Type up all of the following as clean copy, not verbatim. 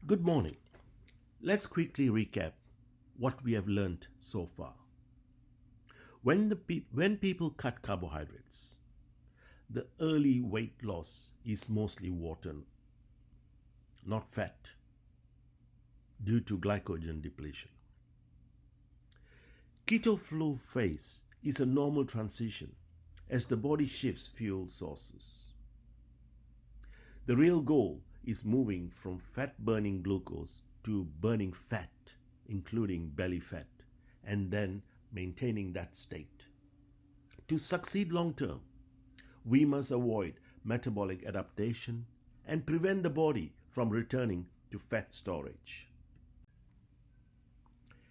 Good morning. Let's quickly recap what we have learned so far. When people cut carbohydrates, the early weight loss is mostly water, not fat, due to glycogen depletion. Keto flow phase is a normal transition as the body shifts fuel sources. The real goal is moving from fat-burning glucose to burning fat, including belly fat, and then maintaining that state. To succeed long term, we must avoid metabolic adaptation and prevent the body from returning to fat storage.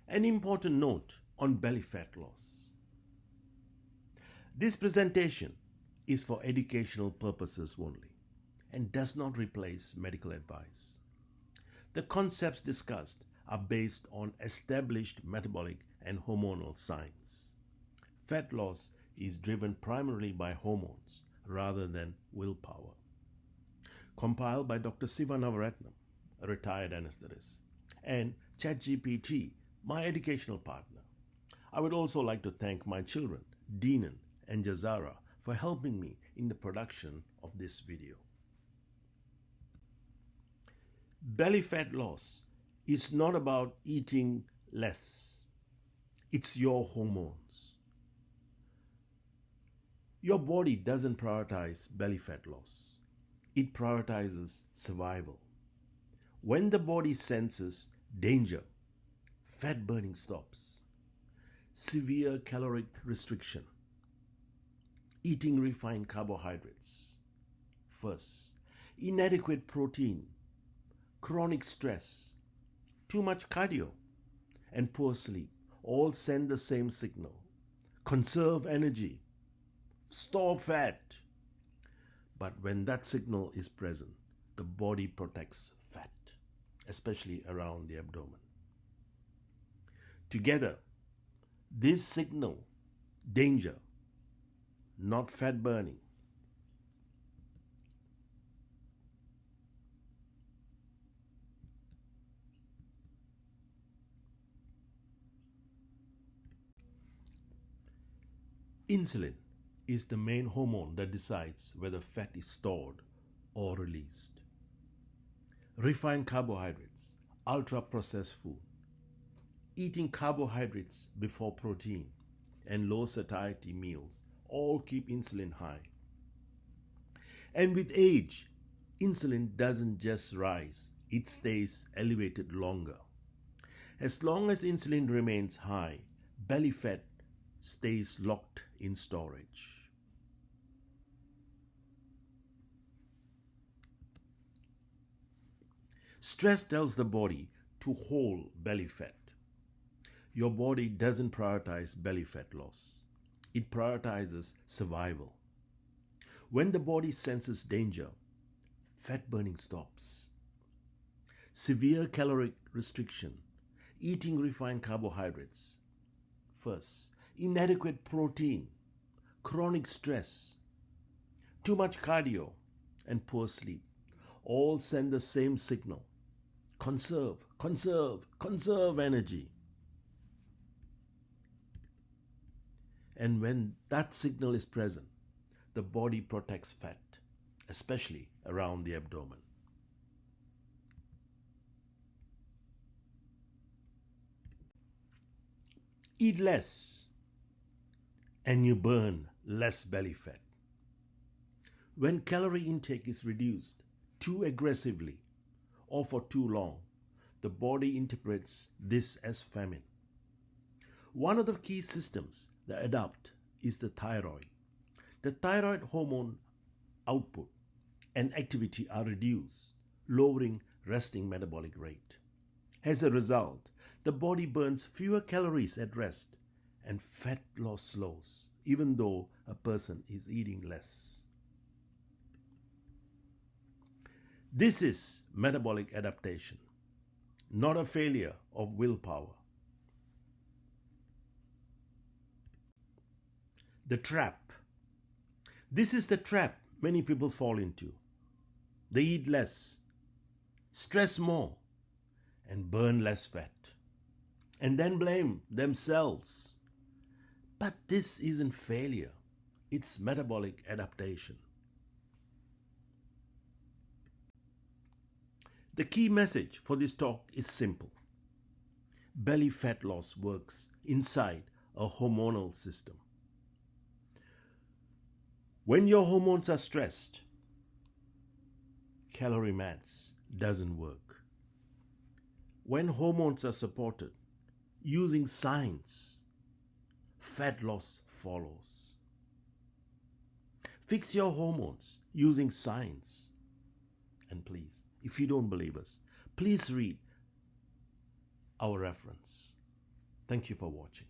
An important note on belly fat loss. This presentation is for educational purposes only and does not replace medical advice. The concepts discussed are based on established metabolic and hormonal science. Fat loss is driven primarily by hormones rather than willpower. Compiled by Dr. Siva Navaratnam, a retired anesthetist, and ChatGPT, my educational partner. I would also like to thank my children, Deenan and Jazara, for helping me in the production of this video. Belly fat loss is not about eating less. It's your hormones. Your body doesn't prioritize belly fat loss. It prioritizes survival. When the body senses danger, fat burning stops. Severe caloric restriction. Eating refined carbohydrates. First, inadequate protein. Chronic stress, too much cardio, and poor sleep all send the same signal. Conserve energy, store fat. But when that signal is present, the body protects fat, especially around the abdomen. Together, this signal danger, not fat burning. Insulin is the main hormone that decides whether fat is stored or released. Refined carbohydrates, ultra-processed food, eating carbohydrates before protein, and low satiety meals all keep insulin high. And with age, insulin doesn't just rise, it stays elevated longer. As long as insulin remains high, belly fat stays locked in storage. Stress tells the body to hold belly fat. Your body doesn't prioritize belly fat loss. It prioritizes survival. When the body senses danger, fat burning stops. Severe caloric restriction, eating refined carbohydrates. First, inadequate protein, chronic stress, too much cardio, and poor sleep all send the same signal. Conserve, conserve, conserve energy. And when that signal is present, the body protects fat, especially around the abdomen. Eat less and you burn less belly fat. When calorie intake is reduced too aggressively or for too long, the body interprets this as famine. One of the key systems that adapt is the thyroid. The thyroid hormone output and activity are reduced, lowering resting metabolic rate. As a result, the body burns fewer calories at rest and fat loss slows, even though a person is eating less. This is metabolic adaptation, not a failure of willpower. The trap. This is the trap many people fall into. They eat less, stress more, and burn less fat, and then blame themselves. But this isn't failure, it's metabolic adaptation. The key message for this talk is simple. Belly fat loss works inside a hormonal system. When your hormones are stressed, calorie maths doesn't work. When hormones are supported using science, fat loss follows. Fix your hormones using science. And please, if you don't believe us, please read our reference. Thank you for watching.